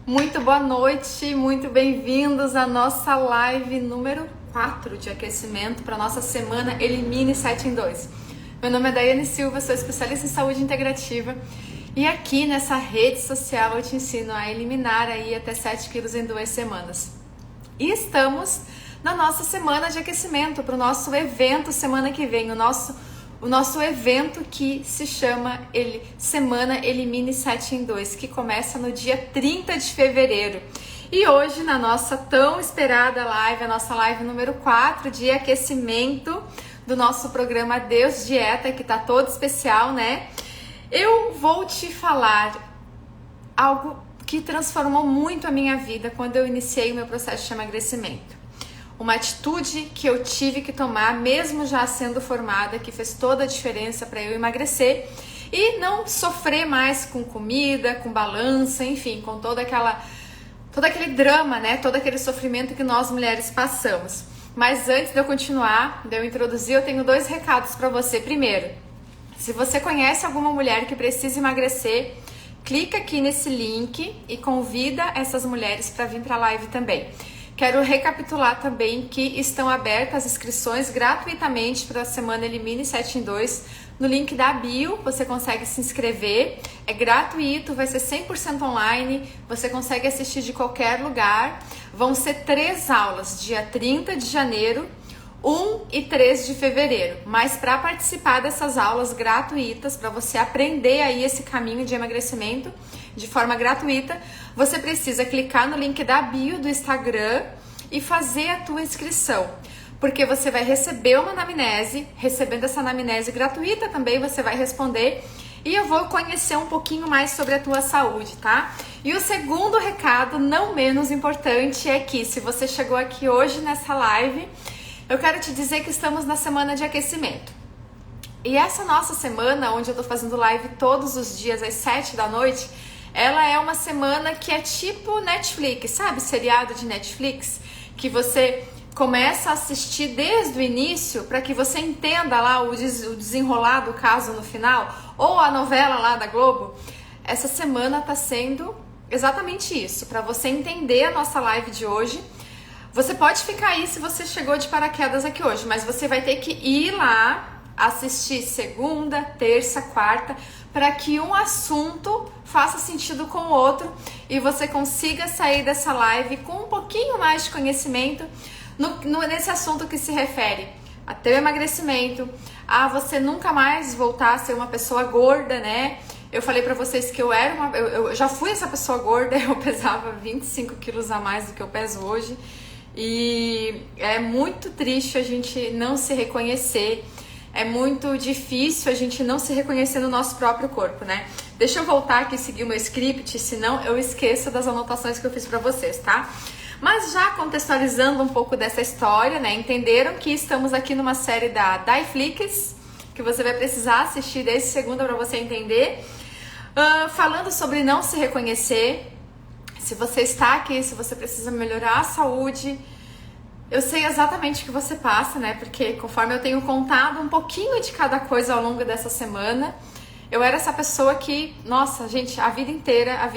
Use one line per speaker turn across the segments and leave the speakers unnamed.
Muito boa noite, muito bem-vindos à nossa live número 4 de aquecimento para a nossa semana Elimine 7 em 2. Meu nome é Daiane Silva, sou especialista em saúde integrativa e aqui nessa rede social eu te ensino a eliminar aí até 7 quilos em 2 semanas. E estamos na nossa semana de aquecimento para o nosso evento semana que vem, o nosso evento que se chama Semana Elimine 7 em 2, que começa no dia 30 de fevereiro. E hoje, na nossa tão esperada live, a nossa live número 4 de aquecimento do nosso programa Deus Dieta, que tá todo especial, né? Eu vou te falar algo que transformou muito a minha vida quando eu iniciei o meu processo de emagrecimento. Uma atitude que eu tive que tomar, mesmo já sendo formada, que fez toda a diferença para eu emagrecer e não sofrer mais com comida, com balança, enfim, com todo aquele drama, né? Todo aquele sofrimento que nós mulheres passamos. Mas antes de eu continuar, de eu introduzir, eu tenho 2 recados para você. Primeiro, se você conhece alguma mulher que precisa emagrecer, clica aqui nesse link e convida essas mulheres para vir para a live também. Quero recapitular também que estão abertas as inscrições gratuitamente para a semana Elimine 7 em 2. No link da bio você consegue se inscrever, é gratuito, vai ser 100% online, você consegue assistir de qualquer lugar. Vão ser 3 aulas, dia 30 de janeiro, 1 e 3 de fevereiro. Mas para participar dessas aulas gratuitas, para você aprender aí esse caminho de emagrecimento de forma gratuita, você precisa clicar no link da bio do Instagram e fazer a tua inscrição. Porque você vai receber uma anamnese, recebendo essa anamnese gratuita também você vai responder e eu vou conhecer um pouquinho mais sobre a tua saúde, tá? E o segundo recado, não menos importante, é que se você chegou aqui hoje nessa live, eu quero te dizer que estamos na semana de aquecimento. E essa nossa semana, onde eu tô fazendo live todos os dias às 7 da noite, ela é uma semana que é tipo Netflix, sabe? Seriado de Netflix, que você começa a assistir desde o início para que você entenda lá o desenrolar do caso no final, ou a novela lá da Globo. Essa semana tá sendo exatamente isso, para você entender a nossa live de hoje. Você pode ficar aí se você chegou de paraquedas aqui hoje, mas você vai ter que ir lá assistir segunda, terça, quarta, para que um assunto faça sentido com o outro e você consiga sair dessa live com um pouquinho mais de conhecimento nesse assunto que se refere a teu emagrecimento, a você nunca mais voltar a ser uma pessoa gorda, né? Eu falei pra vocês que eu já fui essa pessoa gorda, eu pesava 25 quilos a mais do que eu peso hoje e é muito triste a gente não se reconhecer. É muito difícil a gente não se reconhecer no nosso próprio corpo, né? Deixa eu voltar aqui e seguir o meu script, senão eu esqueço das anotações que eu fiz pra vocês, tá? Mas já contextualizando um pouco dessa história, né? Entenderam que estamos aqui numa série da Daiflix, que você vai precisar assistir desde segunda pra você entender. Falando sobre não se reconhecer, se você está aqui, se você precisa melhorar a saúde, eu sei exatamente o que você passa, né? Porque conforme eu tenho contado um pouquinho de cada coisa ao longo dessa semana, eu era essa pessoa que, nossa, gente, a vida inteira,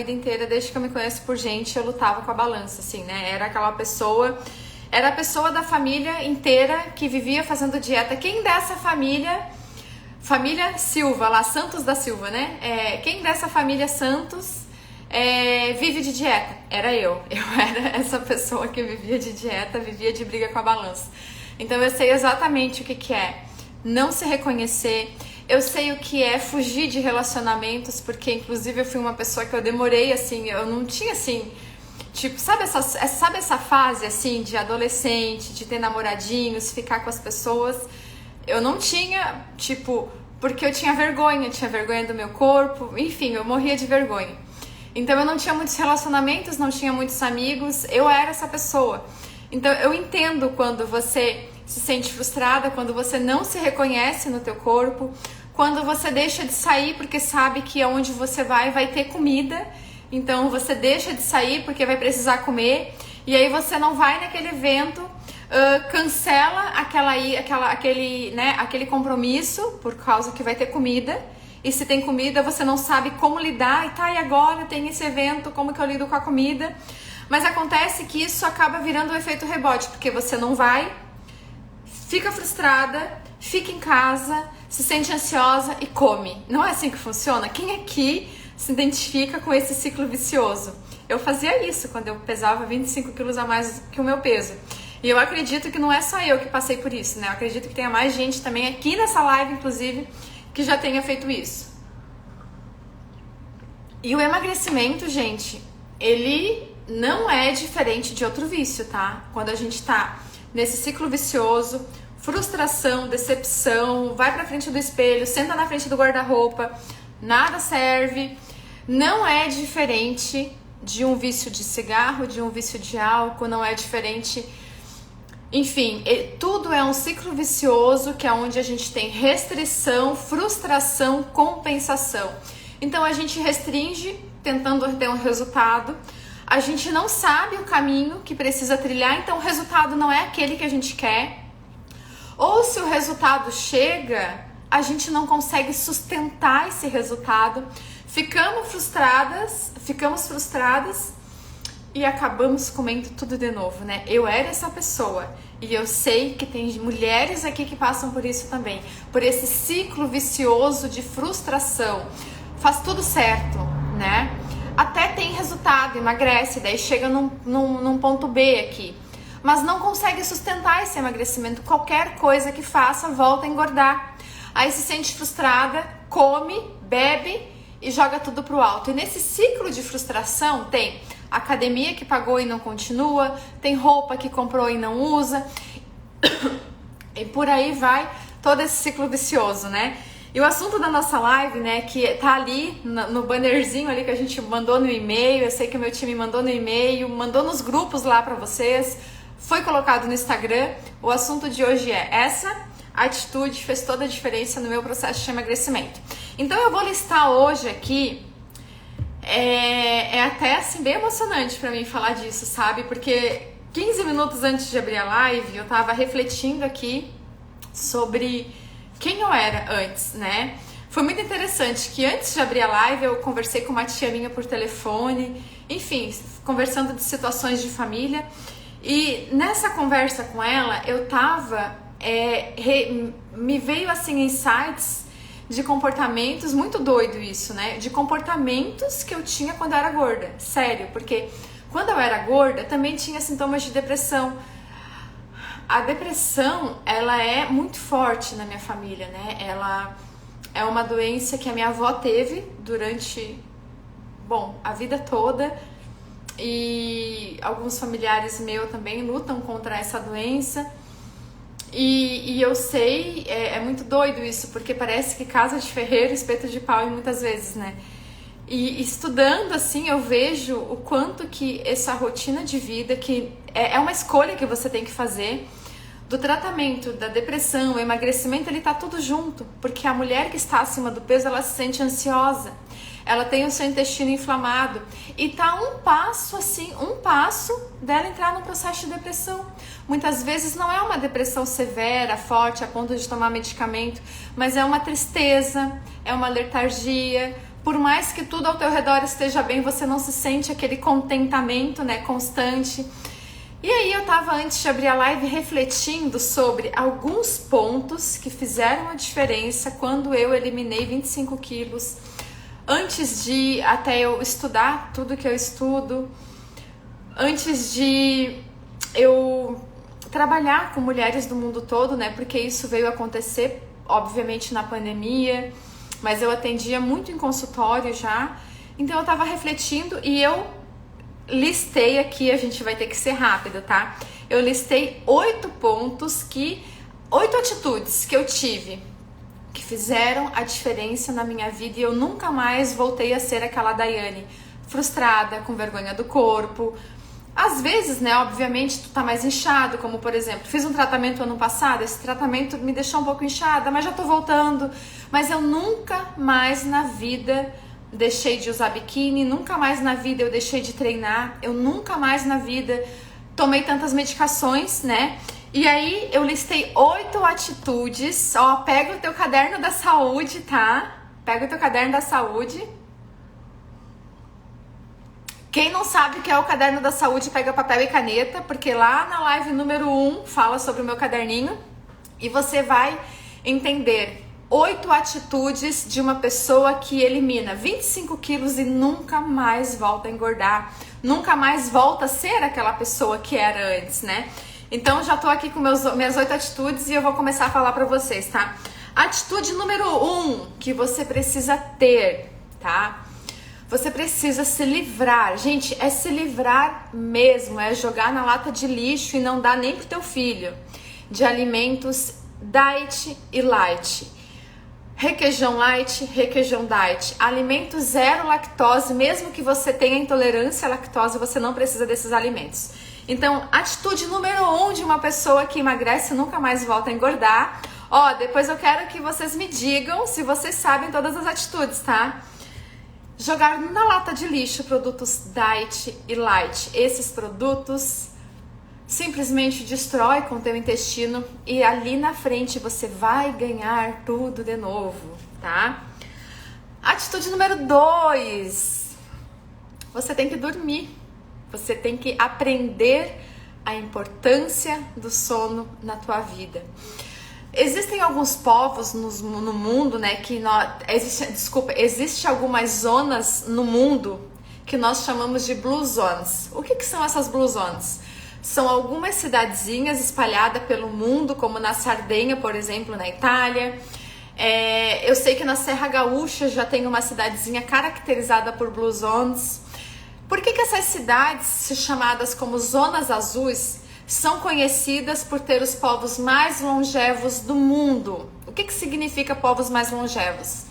desde que eu me conheço por gente, eu lutava com a balança, assim, né? Era a pessoa da família inteira que vivia fazendo dieta. Quem dessa família Silva, lá, Santos da Silva, né? Quem dessa família Santos vive de dieta? Era eu era essa pessoa que vivia de dieta, vivia de briga com a balança. Então eu sei exatamente o que é não se reconhecer, eu sei o que é fugir de relacionamentos, porque inclusive eu fui uma pessoa que eu demorei, assim, eu não tinha assim, tipo, sabe essa fase assim de adolescente, de ter namoradinhos, ficar com as pessoas? Eu não tinha, tipo, porque eu tinha vergonha do meu corpo, enfim, eu morria de vergonha. Então eu não tinha muitos relacionamentos, não tinha muitos amigos, eu era essa pessoa. Então eu entendo quando você se sente frustrada, quando você não se reconhece no teu corpo, quando você deixa de sair porque sabe que aonde você vai ter comida, então você deixa de sair porque vai precisar comer, e aí você não vai naquele evento, cancela aquele compromisso por causa que vai ter comida, e se tem comida você não sabe como lidar, e tá, e agora tem esse evento, como que eu lido com a comida? Mas acontece que isso acaba virando um efeito rebote, porque você não vai, fica frustrada, fica em casa, se sente ansiosa e come. Não é assim que funciona? Quem aqui se identifica com esse ciclo vicioso? Eu fazia isso quando eu pesava 25 quilos a mais que o meu peso. E eu acredito que não é só eu que passei por isso, né? Eu acredito que tenha mais gente também aqui nessa live, inclusive, que já tenha feito isso. E o emagrecimento, gente, ele não é diferente de outro vício, tá? Quando a gente tá nesse ciclo vicioso, frustração, decepção, vai pra frente do espelho, senta na frente do guarda-roupa, nada serve, não é diferente de um vício de cigarro, de um vício de álcool, não é diferente. Enfim, tudo é um ciclo vicioso que é onde a gente tem restrição, frustração, compensação. Então a gente restringe, tentando ter um resultado, a gente não sabe o caminho que precisa trilhar, então o resultado não é aquele que a gente quer. Ou se o resultado chega, a gente não consegue sustentar esse resultado, ficamos frustradas e acabamos comendo tudo de novo, né? Eu era essa pessoa e eu sei que tem mulheres aqui que passam por isso também, por esse ciclo vicioso de frustração. Faz tudo certo, né? Até tem resultado, emagrece, daí chega num ponto B aqui, mas não consegue sustentar esse emagrecimento. Qualquer coisa que faça volta a engordar. Aí se sente frustrada, come, bebe e joga tudo pro alto. E nesse ciclo de frustração tem academia que pagou e não continua, tem roupa que comprou e não usa, e por aí vai todo esse ciclo vicioso, né? E o assunto da nossa live, né, que tá ali no bannerzinho ali que a gente mandou no e-mail, eu sei que o meu time mandou no e-mail, mandou nos grupos lá pra vocês, foi colocado no Instagram. O assunto de hoje é: essa atitude fez toda a diferença no meu processo de emagrecimento. Então eu vou listar hoje aqui, é até assim bem emocionante pra mim falar disso, sabe? Porque 15 minutos antes de abrir a live eu tava refletindo aqui sobre quem eu era antes, né? Foi muito interessante que antes de abrir a live eu conversei com uma tia minha por telefone, enfim, conversando de situações de família. E nessa conversa com ela, eu tava, me veio assim insights de comportamentos, muito doido isso, né? De comportamentos que eu tinha quando eu era gorda, sério, porque quando eu era gorda também tinha sintomas de depressão. A depressão, ela é muito forte na minha família, né? Ela é uma doença que a minha avó teve durante, a vida toda. E alguns familiares meus também lutam contra essa doença. E eu sei, é muito doido isso, porque parece que casa de ferreiro, espeto de pau e muitas vezes, né? E estudando assim, eu vejo o quanto que essa rotina de vida, que é uma escolha que você tem que fazer, do tratamento, da depressão, o emagrecimento, ele tá tudo junto, porque a mulher que está acima do peso, ela se sente ansiosa, ela tem o seu intestino inflamado e tá um passo dela entrar num processo de depressão. Muitas vezes não é uma depressão severa, forte, a ponto de tomar medicamento, mas é uma tristeza, é uma letargia. Por mais que tudo ao teu redor esteja bem, você não se sente aquele contentamento, né, constante. E aí eu tava, antes de abrir a live, refletindo sobre alguns pontos que fizeram a diferença quando eu eliminei 25 quilos, antes de até eu estudar tudo que eu estudo, antes de eu trabalhar com mulheres do mundo todo, né? Porque isso veio acontecer, obviamente, na pandemia, mas eu atendia muito em consultório já. Então eu tava refletindo e eu listei aqui, a gente vai ter que ser rápido, tá? Eu listei 8 atitudes que eu tive que fizeram a diferença na minha vida e eu nunca mais voltei a ser aquela Daiane frustrada, com vergonha do corpo. Às vezes, né, obviamente, tu tá mais inchado, como por exemplo, fiz um tratamento ano passado, esse tratamento me deixou um pouco inchada, mas já tô voltando. Mas eu nunca mais na vida deixei de usar biquíni, nunca mais na vida eu deixei de treinar, eu nunca mais na vida tomei tantas medicações, né? E aí eu listei 8 atitudes, ó, pega o teu caderno da saúde, tá? Pega o teu caderno da saúde. Quem não sabe o que é o caderno da saúde, pega papel e caneta, porque lá na live número 1 fala sobre o meu caderninho e você vai entender 8 atitudes de uma pessoa que elimina 25 quilos e nunca mais volta a engordar, nunca mais volta a ser aquela pessoa que era antes, né? Então já tô aqui com minhas 8 atitudes e eu vou começar a falar pra vocês, tá? Atitude número 1 que você precisa ter, tá? Você precisa se livrar. Gente, é se livrar mesmo, é jogar na lata de lixo e não dar nem pro teu filho. De alimentos diet e light. Requeijão light, requeijão diet. Alimento zero lactose, mesmo que você tenha intolerância à lactose, você não precisa desses alimentos. Então, atitude número 1 de uma pessoa que emagrece e nunca mais volta a engordar. Ó, depois eu quero que vocês me digam se vocês sabem todas as atitudes, tá? Jogar na lata de lixo produtos diet e light. Esses produtos simplesmente destrói com o teu intestino e ali na frente você vai ganhar tudo de novo, tá? Atitude número 2. Você tem que dormir. Você tem que aprender a importância do sono na tua vida. Existem alguns povos no mundo, né, que existe algumas zonas no mundo que nós chamamos de blue zones. O que são essas blue zones? São algumas cidadezinhas espalhadas pelo mundo, como na Sardenha, por exemplo, na Itália. Eu sei que na Serra Gaúcha já tem uma cidadezinha caracterizada por blue zones. Por que essas cidades, chamadas como zonas azuis, são conhecidas por ter os povos mais longevos do mundo? O que significa povos mais longevos?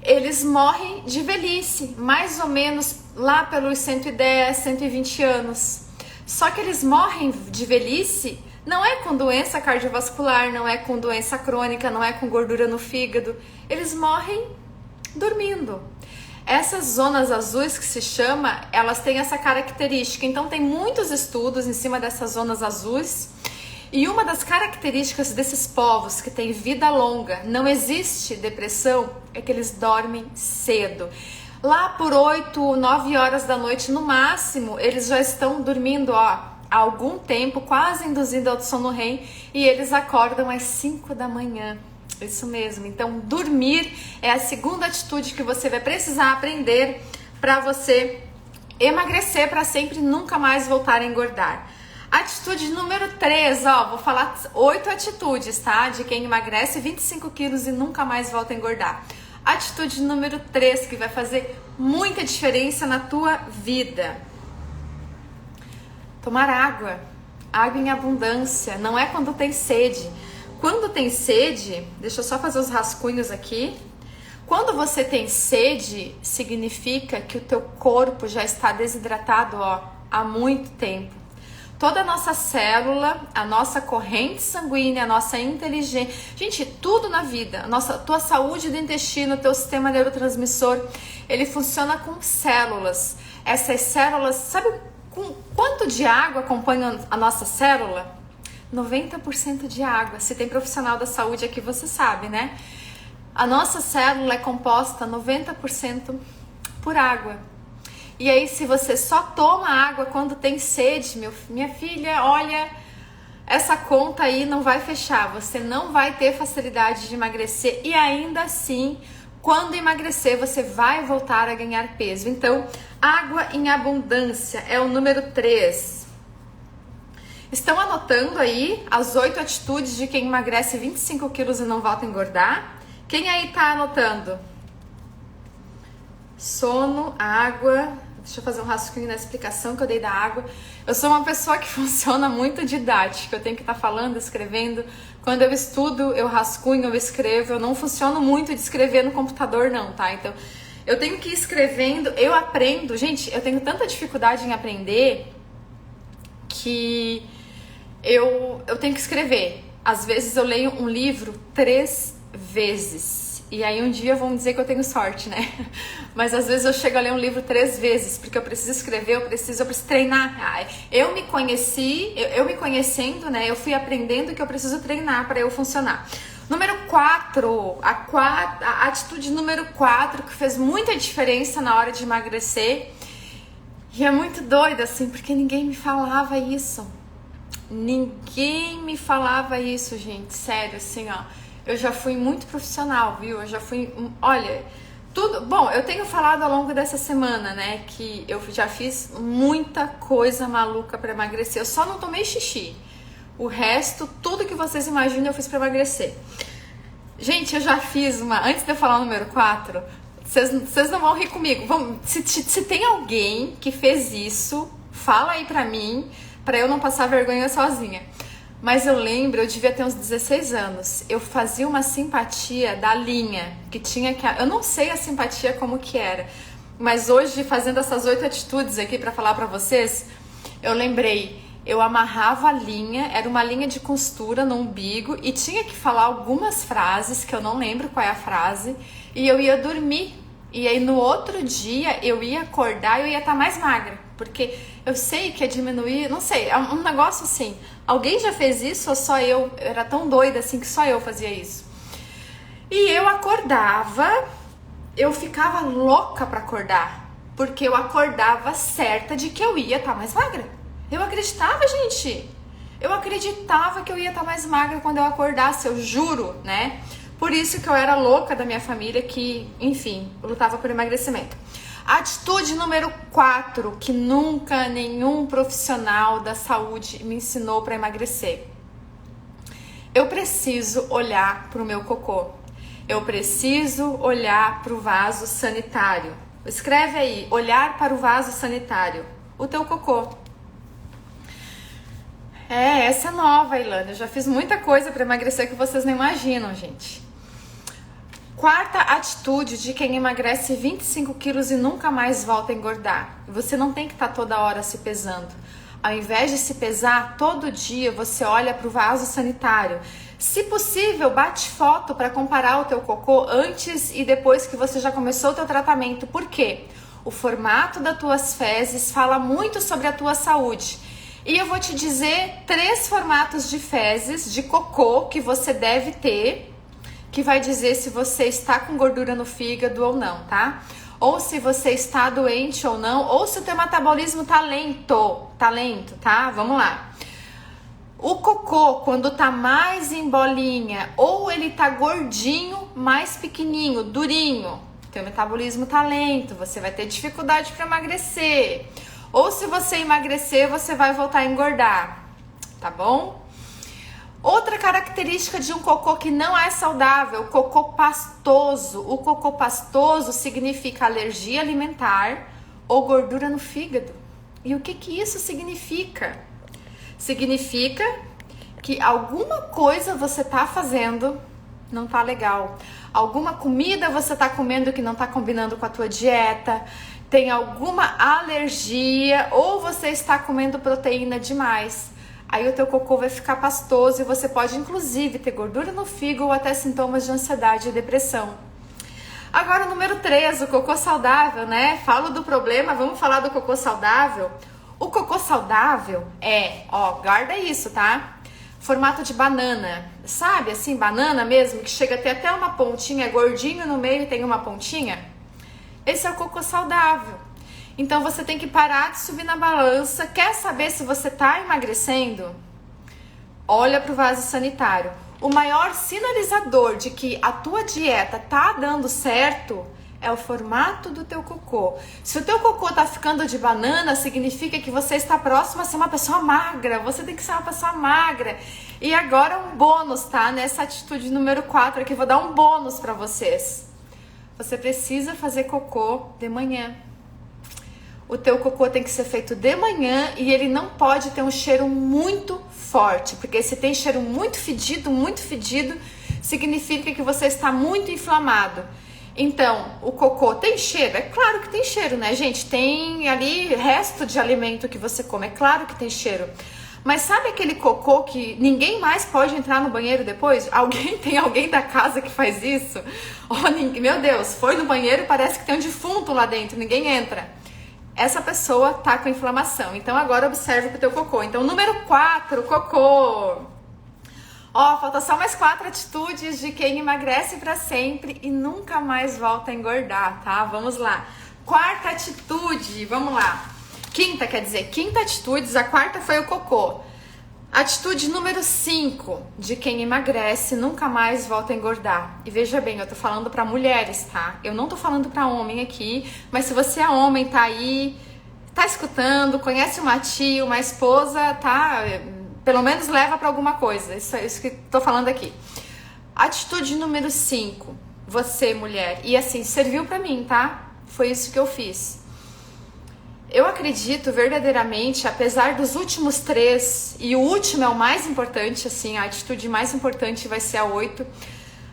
Eles morrem de velhice, mais ou menos lá pelos 110, 120 anos. Só que eles morrem de velhice não é com doença cardiovascular, não é com doença crônica, não é com gordura no fígado. Eles morrem dormindo. Essas zonas azuis que se chama, elas têm essa característica. Então tem muitos estudos em cima dessas zonas azuis. E uma das características desses povos que têm vida longa, não existe depressão, é que eles dormem cedo. Lá por 8, 9 horas da noite no máximo, eles já estão dormindo há algum tempo, quase induzindo ao sono REM, e eles acordam às 5 da manhã. Isso mesmo. Então, dormir é a segunda atitude que você vai precisar aprender para você emagrecer para sempre e nunca mais voltar a engordar. Atitude número 3, ó, vou falar 8 atitudes, tá? De quem emagrece 25 quilos e nunca mais volta a engordar. Atitude número 3, que vai fazer muita diferença na tua vida. Tomar água. Água em abundância. Não é quando tem sede. Quando tem sede, deixa eu só fazer os rascunhos aqui. Quando você tem sede, significa que o teu corpo já está desidratado, ó, há muito tempo. Toda a nossa célula, a nossa corrente sanguínea, a nossa inteligência, gente, tudo na vida, tua saúde do intestino, teu sistema neurotransmissor, ele funciona com células. Essas células, sabe com quanto de água acompanha a nossa célula? 90% de água. Se tem profissional da saúde aqui, você sabe, né? A nossa célula é composta 90% por água. E aí, se você só toma água quando tem sede, minha filha, olha, essa conta aí não vai fechar. Você não vai ter facilidade de emagrecer e ainda assim, quando emagrecer, você vai voltar a ganhar peso. Então, água em abundância é o número 3. Estão anotando aí as 8 atitudes de quem emagrece 25 quilos e não volta a engordar? Quem aí tá anotando? Sono, água. Deixa eu fazer um rascunho na explicação que eu dei da água. Eu sou uma pessoa que funciona muito didática. Eu tenho que estar falando, escrevendo. Quando eu estudo, eu rascunho, eu escrevo. Eu não funciono muito de escrever no computador, não, tá? Então, eu tenho que ir escrevendo. Eu aprendo. Gente, eu tenho tanta dificuldade em aprender que eu tenho que escrever. Às vezes eu leio um livro 3 vezes. E aí um dia vão dizer que eu tenho sorte, né? Mas às vezes eu chego a ler um livro 3 vezes, porque eu preciso escrever, eu preciso treinar. Eu me conhecendo, né? Eu fui aprendendo que eu preciso treinar para eu funcionar. Número 4, a atitude número 4 que fez muita diferença na hora de emagrecer. E é muito doido assim, porque ninguém me falava isso. Ninguém me falava isso, gente, sério, assim, ó. Eu já fui muito profissional, viu? Eu já fui, olha, tudo... Bom, eu tenho falado ao longo dessa semana, né, que eu já fiz muita coisa maluca pra emagrecer. Eu só não tomei xixi. O resto, tudo que vocês imaginam, eu fiz pra emagrecer. Gente, eu já fiz uma... Antes de eu falar o número 4, vocês não vão rir comigo. Se tem alguém que fez isso, fala aí pra mim, pra eu não passar vergonha sozinha. Mas eu lembro, eu devia ter uns 16 anos. Eu fazia uma simpatia da linha, que tinha que... Eu não sei a simpatia como que era, mas hoje, fazendo essas 8 atitudes aqui pra falar pra vocês, eu lembrei... Eu amarrava a linha, era uma linha de costura no umbigo e tinha que falar algumas frases, que eu não lembro qual é a frase, e eu ia dormir. E aí no outro dia eu ia acordar e eu ia estar mais magra, porque eu sei que ia diminuir, não sei, é um negócio assim. Alguém já fez isso ou só eu? Eu era tão doida assim que só eu fazia isso. E eu acordava, eu ficava louca pra acordar, porque eu acordava certa de que eu ia estar mais magra. Eu acreditava, gente. Eu acreditava que eu ia estar mais magra quando eu acordasse, eu juro, né? Por isso que eu era louca da minha família que, enfim, lutava por emagrecimento. Atitude número 4, que nunca nenhum profissional da saúde me ensinou para emagrecer. Eu preciso olhar para o meu cocô. Eu preciso olhar para o vaso sanitário. Escreve aí, olhar para o vaso sanitário. O teu cocô. Essa é nova, Ilana. Eu já fiz muita coisa para emagrecer que vocês não imaginam, gente. 4ª atitude de quem emagrece 25 quilos e nunca mais volta a engordar. Você não tem que estar toda hora se pesando. Ao invés de se pesar, todo dia você olha para o vaso sanitário. Se possível, bate foto para comparar o teu cocô antes e depois que você já começou o teu tratamento. Por quê? O formato das tuas fezes fala muito sobre a tua saúde. E eu vou te dizer 3 formatos de fezes, de cocô, que você deve ter, que vai dizer se você está com gordura no fígado ou não, tá? Ou se você está doente ou não, ou se o teu metabolismo tá lento, tá? Vamos lá. O cocô, quando tá mais em bolinha, ou ele tá gordinho, mais pequenininho, durinho, teu metabolismo tá lento, você vai ter dificuldade para emagrecer. Ou se você emagrecer, você vai voltar a engordar, tá bom? Outra característica de um cocô que não é saudável, cocô pastoso. O cocô pastoso significa alergia alimentar ou gordura no fígado. E o que isso significa? Significa que alguma coisa você tá fazendo não tá legal. Alguma comida você tá comendo que não tá combinando com a tua dieta. Tem alguma alergia ou você está comendo proteína demais. Aí o teu cocô vai ficar pastoso e você pode inclusive ter gordura no fígado ou até sintomas de ansiedade e depressão. Agora, número 3, o cocô saudável, né? Falo do problema, vamos falar do cocô saudável. O cocô saudável guarda isso, tá? Formato de banana, sabe assim, banana mesmo, que chega a ter até uma pontinha, é gordinho no meio e tem uma pontinha? Esse é o cocô saudável. Então você tem que parar de subir na balança. Quer saber se você tá emagrecendo? Olha pro vaso sanitário. O maior sinalizador de que a tua dieta tá dando certo é o formato do teu cocô. Se o teu cocô tá ficando de banana, significa que você está próximo a ser uma pessoa magra. Você tem que ser uma pessoa magra. E agora um bônus, tá? Nessa atitude número 4 aqui, vou dar um bônus pra vocês. Você precisa fazer cocô de manhã. O teu cocô tem que ser feito de manhã e ele não pode ter um cheiro muito forte, porque se tem cheiro muito fedido, significa que você está muito inflamado. Então, o cocô tem cheiro? É claro que tem cheiro, né, gente? Tem ali resto de alimento que você come, é claro que tem cheiro. Mas sabe aquele cocô que ninguém mais pode entrar no banheiro depois? Tem alguém da casa que faz isso? Meu Deus, foi no banheiro e parece que tem um defunto lá dentro, ninguém entra. Essa pessoa tá com inflamação. Então agora observe pro teu cocô. Então número 4, cocô. Ó, falta só mais 4 atitudes de quem emagrece pra sempre e nunca mais volta a engordar, tá? Vamos lá. Quarta atitude, vamos lá. Quinta, quer dizer, quinta atitude, a quarta foi o cocô. Atitude número 5 de quem emagrece nunca mais volta a engordar. E veja bem, eu tô falando pra mulheres, tá? Eu não tô falando pra homem aqui, mas se você é homem, tá aí, tá escutando, conhece uma tia, uma esposa, tá? Pelo menos leva pra alguma coisa. Isso é isso que tô falando aqui. Atitude número 5. Você, mulher. E assim, serviu pra mim, tá? Foi isso que eu fiz. Eu acredito verdadeiramente, apesar dos últimos 3, e o último é o mais importante, assim, a atitude mais importante vai ser a 8,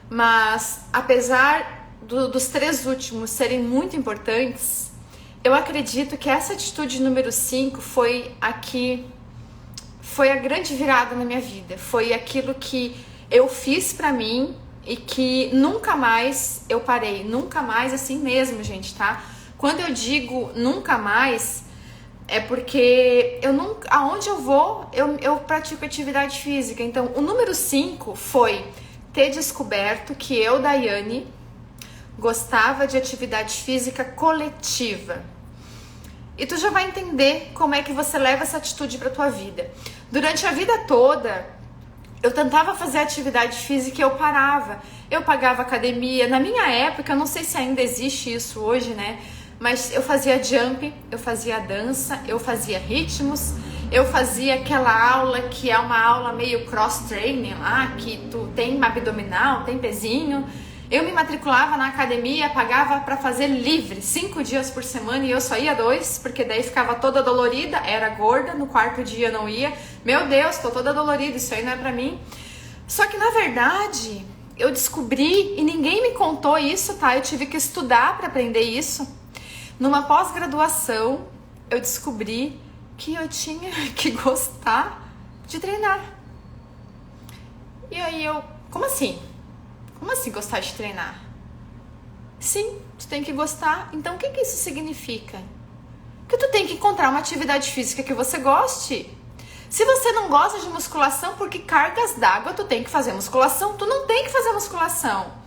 mas apesar dos 3 últimos serem muito importantes, eu acredito que essa atitude número 5 foi a grande virada na minha vida. Foi aquilo que eu fiz pra mim e que nunca mais eu parei. Nunca mais assim mesmo, gente, tá? Quando eu digo nunca mais, é porque aonde eu vou, eu pratico atividade física. Então, o número 5 foi ter descoberto que eu, Daiane, gostava de atividade física coletiva. E tu já vai entender como é que você leva essa atitude pra tua vida. Durante a vida toda, eu tentava fazer atividade física e eu parava. Eu pagava academia. Na minha época, eu não sei se ainda existe isso hoje, né? Mas eu fazia jump, eu fazia dança, eu fazia ritmos, eu fazia aquela aula que é uma aula meio cross-training lá, que tu tem abdominal, tem pezinho. Eu me matriculava na academia, pagava pra fazer livre, 5 dias por semana e eu só ia 2, porque daí ficava toda dolorida, era gorda, no 4º dia não ia. Meu Deus, tô toda dolorida, isso aí não é pra mim. Só que na verdade, eu descobri, e ninguém me contou isso, tá? Eu tive que estudar pra aprender isso. Numa pós-graduação, eu descobri que eu tinha que gostar de treinar. E aí como assim? Como assim gostar de treinar? Sim, tu tem que gostar. Então o que isso significa? Que tu tem que encontrar uma atividade física que você goste. Se você não gosta de musculação, porque cargas d'água tu tem que fazer musculação, tu não tem que fazer musculação.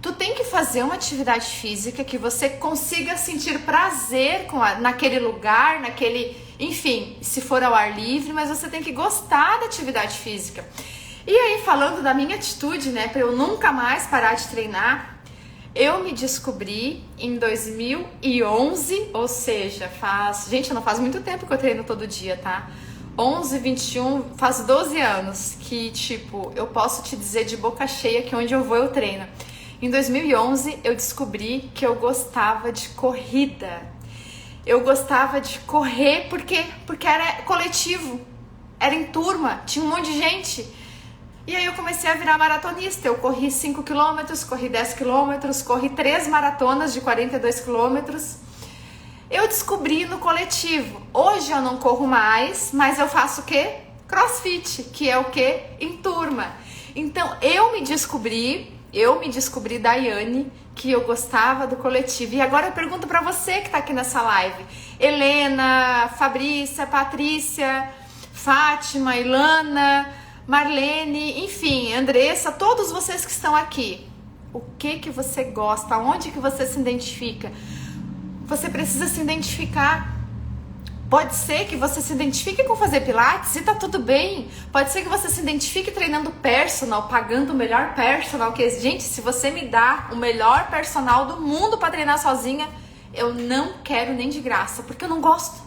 Tu tem que fazer uma atividade física que você consiga sentir prazer naquele lugar, enfim, se for ao ar livre, mas você tem que gostar da atividade física. E aí, falando da minha atitude, né, pra eu nunca mais parar de treinar, eu me descobri em 2011, ou seja, gente, não faz muito tempo que eu treino todo dia, tá? 11, 21, faz 12 anos que, tipo, eu posso te dizer de boca cheia que onde eu vou eu treino. Em 2011, eu descobri que eu gostava de corrida. Eu gostava de correr porque era coletivo, era em turma, tinha um monte de gente. E aí eu comecei a virar maratonista. Eu corri 5 km, corri 10 km, corri 3 maratonas de 42 km. Eu descobri no coletivo. Hoje eu não corro mais, mas eu faço o quê? CrossFit, que é o quê? Em turma. Então eu me descobri Daiane, que eu gostava do coletivo. E agora eu pergunto pra você que tá aqui nessa live. Helena, Fabrícia, Patrícia, Fátima, Ilana, Marlene, enfim, Andressa, todos vocês que estão aqui. O que você gosta? Aonde que você se identifica? Você precisa se identificar. Pode ser que você se identifique com fazer pilates e tá tudo bem. Pode ser que você se identifique treinando personal, pagando o melhor personal. Gente, se você me dá o melhor personal do mundo pra treinar sozinha, eu não quero nem de graça, porque eu não gosto.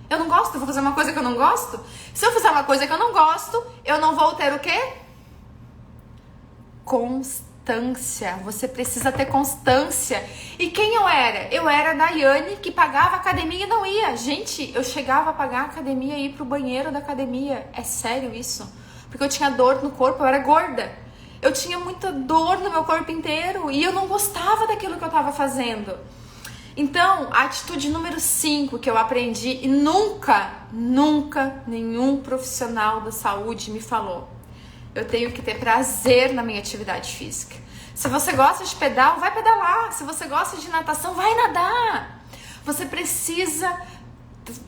Eu não gosto, eu vou fazer uma coisa que eu não gosto. Se eu fizer uma coisa que eu não gosto, eu não vou ter o quê? Constância. Você precisa ter constância. E quem eu era? Eu era a Daiane que pagava academia e não ia. Gente, eu chegava a pagar a academia e ir pro banheiro da academia. É sério isso? Porque eu tinha dor no corpo, eu era gorda. Eu tinha muita dor no meu corpo inteiro e eu não gostava daquilo que eu tava fazendo. Então, a atitude número 5 que eu aprendi e nunca nenhum profissional da saúde me falou. Eu tenho que ter prazer na minha atividade física. Se você gosta de pedal, vai pedalar. Se você gosta de natação, vai nadar. Você precisa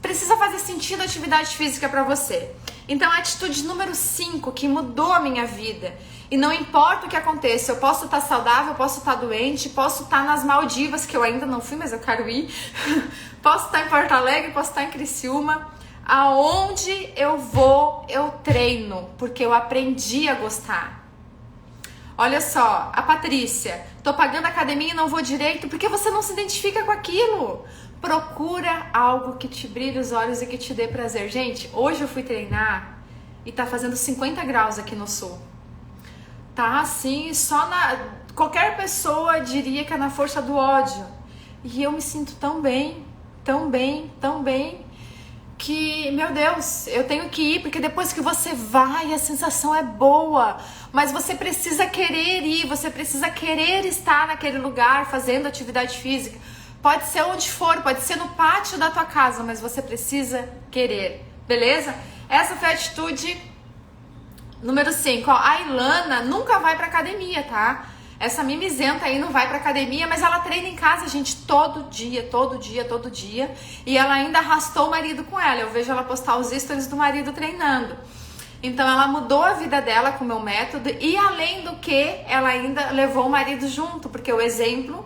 precisa fazer sentido a atividade física para você. Então, a atitude número 5 que mudou a minha vida. E não importa o que aconteça, eu posso estar saudável, eu posso estar doente, posso estar nas Maldivas, que eu ainda não fui, mas eu quero ir. Posso estar em Porto Alegre, posso estar em Criciúma. Aonde eu vou, eu treino, porque eu aprendi a gostar. Olha só, a Patrícia, tô pagando academia e não vou direito, porque você não se identifica com aquilo. Procura algo que te brilhe os olhos e que te dê prazer. Gente, hoje eu fui treinar e tá fazendo 50 graus aqui no sul. Tá assim, qualquer pessoa diria que é na força do ódio. E eu me sinto tão bem, tão bem, tão bem, que, meu Deus, eu tenho que ir, porque depois que você vai, a sensação é boa. Mas você precisa querer ir, você precisa querer estar naquele lugar fazendo atividade física. Pode ser onde for, pode ser no pátio da tua casa, mas você precisa querer, beleza? Essa foi a atitude número 5. A Ilana nunca vai pra academia, tá? Essa mimizenta aí não vai pra academia, mas ela treina em casa, gente, todo dia, todo dia, todo dia. E ela ainda arrastou o marido com ela. Eu vejo ela postar os stories do marido treinando. Então ela mudou a vida dela com o meu método e, além do que, ela ainda levou o marido junto, porque o exemplo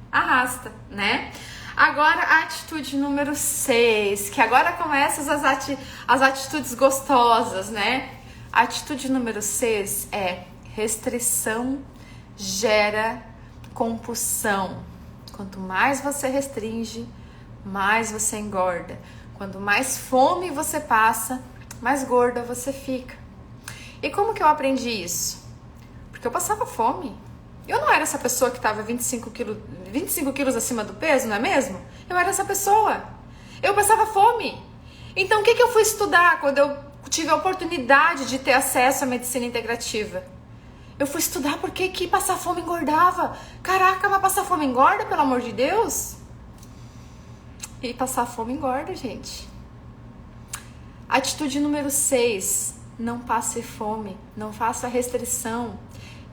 arrasta, né? Agora a atitude número 6, que agora começam as atitudes gostosas, né? A atitude número 6 é restrição gera compulsão. Quanto mais você restringe, mais você engorda. Quanto mais fome você passa, mais gorda você fica. E como que eu aprendi isso? Porque eu passava fome. Eu não era essa pessoa que estava 25 quilos acima do peso, não é mesmo? Eu era essa pessoa. Eu passava fome. Então, o que eu fui estudar quando eu tive a oportunidade de ter acesso à medicina integrativa? Eu fui estudar por que passar fome engordava. Caraca, mas passar fome engorda, pelo amor de Deus? E passar fome engorda, gente. Atitude número 6. Não passe fome. Não faça restrição.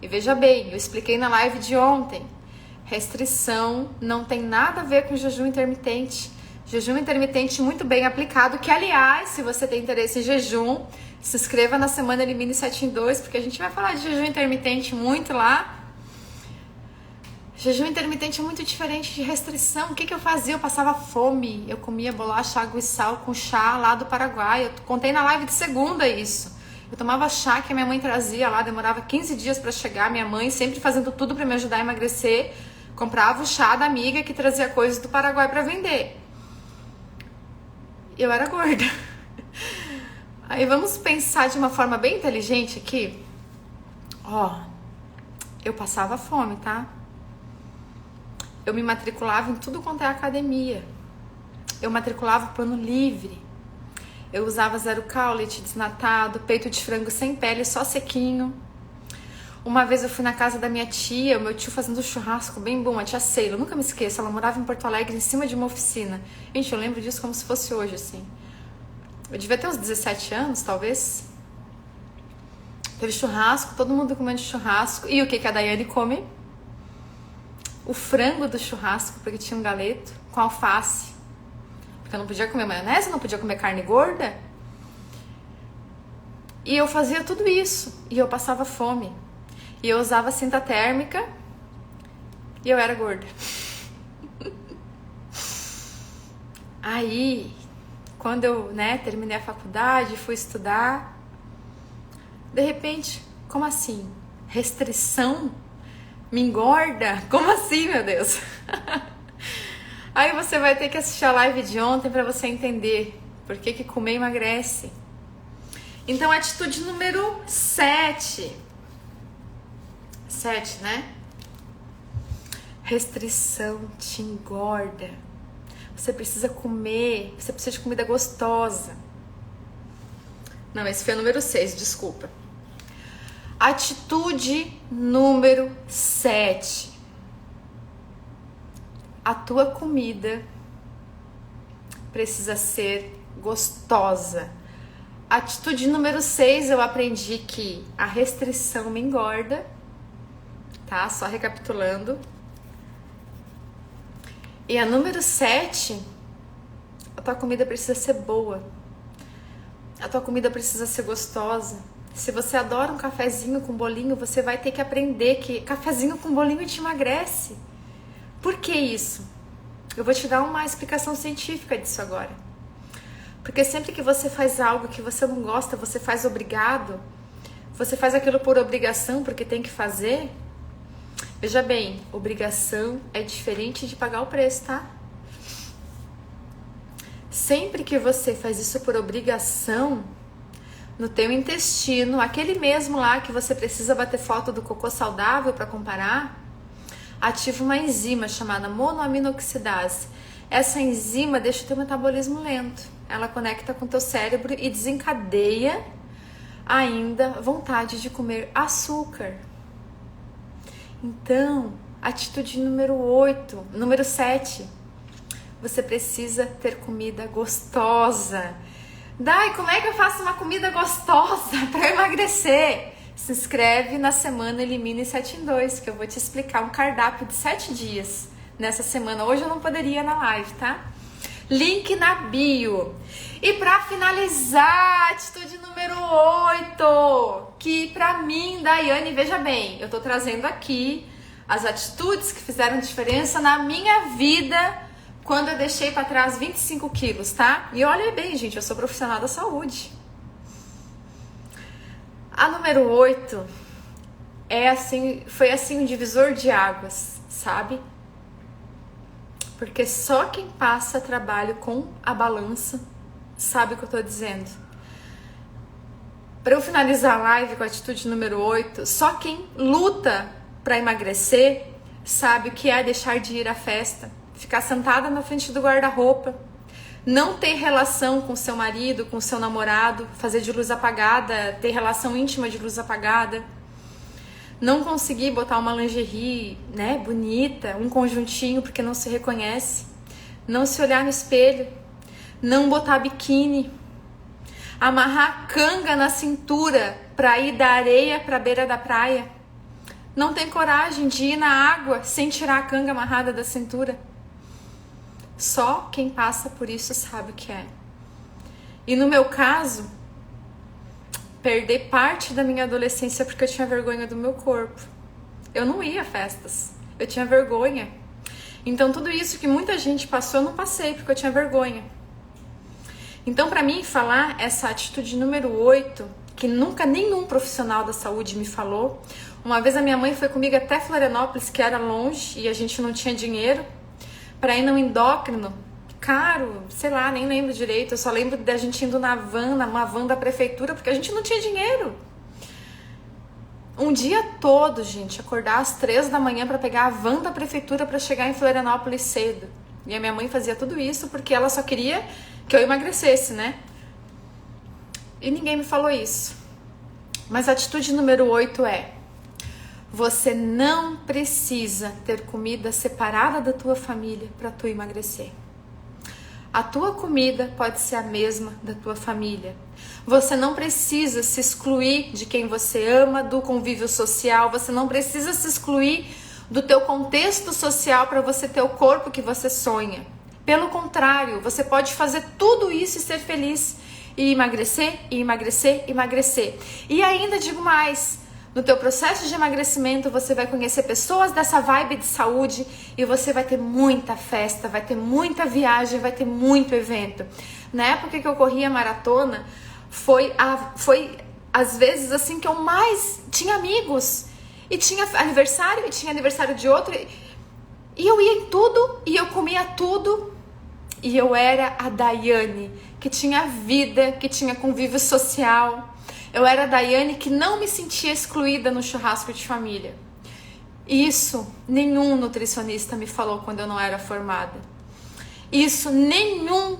E veja bem, eu expliquei na live de ontem. Restrição não tem nada a ver com jejum intermitente. Jejum intermitente muito bem aplicado, que aliás, se você tem interesse em jejum, se inscreva na Semana Elimine 7 em 2, porque a gente vai falar de jejum intermitente muito lá. Jejum intermitente é muito diferente de restrição. O que eu fazia? Eu passava fome. Eu comia bolacha, água e sal com chá lá do Paraguai. Eu contei na live de segunda isso. Eu tomava chá que a minha mãe trazia lá, demorava 15 dias para chegar. Minha mãe sempre fazendo tudo para me ajudar a emagrecer. Comprava o chá da amiga que trazia coisas do Paraguai para vender. Eu era gorda. Aí vamos pensar de uma forma bem inteligente aqui. Ó, eu passava fome, tá? Eu me matriculava em tudo quanto é academia. Eu matriculava plano livre. Eu usava 0 cal, leite desnatado, peito de frango sem pele, só sequinho. Uma vez eu fui na casa da minha tia, o meu tio fazendo churrasco bem bom, a tia Ceila, eu nunca me esqueço, ela morava em Porto Alegre, em cima de uma oficina. Gente, eu lembro disso como se fosse hoje, assim. Eu devia ter uns 17 anos, talvez. Teve churrasco, todo mundo comendo churrasco. E o que a Daiane come? O frango do churrasco, porque tinha um galeto com alface. Porque eu não podia comer maionese, eu não podia comer carne gorda. E eu fazia tudo isso. E eu passava fome. E eu usava cinta térmica. E eu era gorda. Aí, quando eu, terminei a faculdade, fui estudar. De repente, como assim? Restrição? Me engorda? Como assim, meu Deus? Aí você vai ter que assistir a live de ontem para você entender por que comer emagrece. Então, atitude número 7. 7, né? Restrição te engorda. Você precisa comer, você precisa de comida gostosa. Não, esse foi o número 6, desculpa. Atitude número 7. A tua comida precisa ser gostosa. Atitude número 6, eu aprendi que a restrição me engorda, tá? Só recapitulando. E a número 7, tua comida precisa ser boa. A tua comida precisa ser gostosa. Se você adora um cafezinho com bolinho, você vai ter que aprender que cafezinho com bolinho te emagrece. Por que isso? Eu vou te dar uma explicação científica disso agora. Porque sempre que você faz algo que você não gosta, você faz obrigado, você faz aquilo por obrigação, porque tem que fazer. Veja bem, obrigação é diferente de pagar o preço, tá? Sempre que você faz isso por obrigação, no teu intestino, aquele mesmo lá que você precisa bater foto do cocô saudável para comparar, ativa uma enzima chamada monoaminoxidase. Essa enzima deixa o teu metabolismo lento. Ela conecta com o teu cérebro e desencadeia ainda vontade de comer açúcar. Então, atitude número 7. Você precisa ter comida gostosa. Dai, como é que eu faço uma comida gostosa para emagrecer? Se inscreve na semana Elimine 7 em 2, que eu vou te explicar um cardápio de 7 dias nessa semana. Hoje eu não poderia ir na live, tá? Link na bio. E para finalizar, atitude número 8, que para mim, Daiane, veja bem, eu tô trazendo aqui as atitudes que fizeram diferença na minha vida quando eu deixei para trás 25 quilos, tá? E olha bem, gente, eu sou profissional da saúde. A número 8 foi um divisor de águas, sabe? Porque só quem passa trabalho com a balança sabe o que eu tô dizendo. Para eu finalizar a live com a atitude número 8, só quem luta para emagrecer sabe o que é deixar de ir à festa, ficar sentada na frente do guarda-roupa, não ter relação com seu marido, com seu namorado, fazer de luz apagada, ter relação íntima de luz apagada, não conseguir botar uma lingerie, né, bonita, um conjuntinho porque não se reconhece, não se olhar no espelho, não botar biquíni, amarrar canga na cintura para ir da areia para a beira da praia, não tem coragem de ir na água sem tirar a canga amarrada da cintura. Só quem passa por isso sabe o que é. E no meu caso, perder parte da minha adolescência porque eu tinha vergonha do meu corpo. Eu não ia a festas, eu tinha vergonha. Então tudo isso que muita gente passou, eu não passei porque eu tinha vergonha. Então para mim falar essa atitude número 8, que nunca nenhum profissional da saúde me falou. Uma vez a minha mãe foi comigo até Florianópolis, que era longe e a gente não tinha dinheiro, para ir no endócrino, caro, sei lá, nem lembro direito, eu só lembro da gente indo numa van da prefeitura, porque a gente não tinha dinheiro. Um dia todo, gente, acordar às 3 da manhã para pegar a van da prefeitura para chegar em Florianópolis cedo. E a minha mãe fazia tudo isso porque ela só queria que eu emagrecesse, né? E ninguém me falou isso. Mas a atitude número 8 é: você não precisa ter comida separada da tua família para tu emagrecer. A tua comida pode ser a mesma da tua família. Você não precisa se excluir de quem você ama, do convívio social. Você não precisa se excluir do teu contexto social para você ter o corpo que você sonha. Pelo contrário, você pode fazer tudo isso e ser feliz. E emagrecer, e emagrecer, e emagrecer. E ainda digo mais: no teu processo de emagrecimento, você vai conhecer pessoas dessa vibe de saúde e você vai ter muita festa, vai ter muita viagem, vai ter muito evento. Na época que eu corria maratona, foi às vezes assim que eu mais tinha amigos. E tinha aniversário, e tinha aniversário de outro. E eu ia em tudo, e eu comia tudo. E eu era a Daiane, que tinha vida, que tinha convívio social. Eu era a Daiane que não me sentia excluída no churrasco de família. Isso nenhum nutricionista me falou quando eu não era formada. Isso nenhum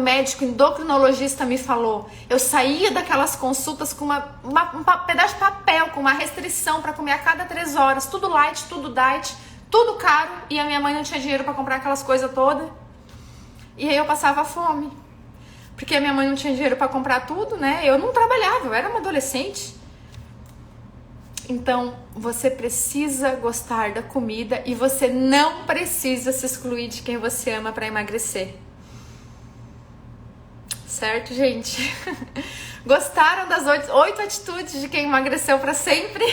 médico endocrinologista me falou. Eu saía daquelas consultas com um pedaço de papel, com uma restrição para comer a cada 3 horas. Tudo light, tudo diet, tudo caro. E a minha mãe não tinha dinheiro para comprar aquelas coisas todas. E aí eu passava fome. Porque a minha mãe não tinha dinheiro para comprar tudo, né? Eu não trabalhava, eu era uma adolescente. Então, você precisa gostar da comida e você não precisa se excluir de quem você ama para emagrecer. certo, gente? Gostaram das 8 atitudes de quem emagreceu para sempre?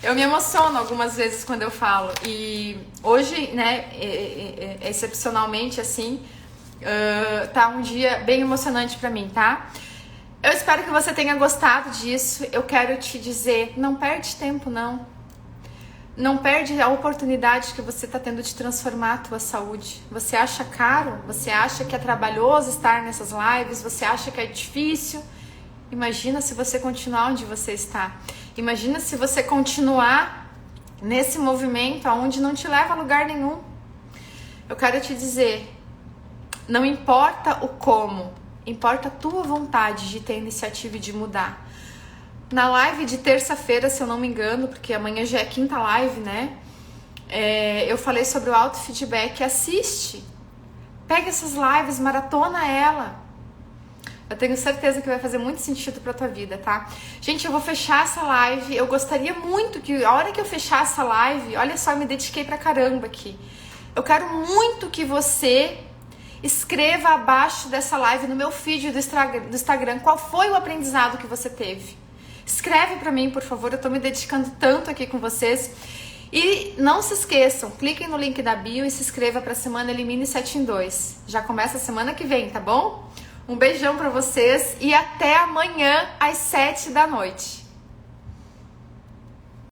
Eu me emociono algumas vezes quando eu falo. E hoje, né, excepcionalmente assim, tá um dia bem emocionante para mim, tá? Eu espero que você tenha gostado disso. Eu quero te dizer, não perde tempo não. Não perde a oportunidade que você está tendo de transformar a tua saúde. Você acha caro? Você acha que é trabalhoso estar nessas lives? Você acha que é difícil? Imagina se você continuar onde você está. Imagina se você continuar nesse movimento onde não te leva a lugar nenhum. Eu quero te dizer, não importa o como, importa a tua vontade de ter iniciativa e de mudar. Na live de terça-feira, se eu não me engano, porque amanhã já é quinta live, né? Eu falei sobre o autofeedback. Assiste. Pega essas lives, maratona ela. Eu tenho certeza que vai fazer muito sentido pra tua vida, tá? Gente, eu vou fechar essa live. Eu gostaria muito que, a hora que eu fechar essa live, olha só, eu me dediquei pra caramba aqui. Eu quero muito que você escreva abaixo dessa live, no meu feed do Instagram, qual foi o aprendizado que você teve. Escreve pra mim, por favor, eu tô me dedicando tanto aqui com vocês. E não se esqueçam, cliquem no link da bio e se inscreva pra semana Elimine 7 em 2. Já começa a semana que vem, tá bom? Um beijão pra vocês e até amanhã às 7 da noite.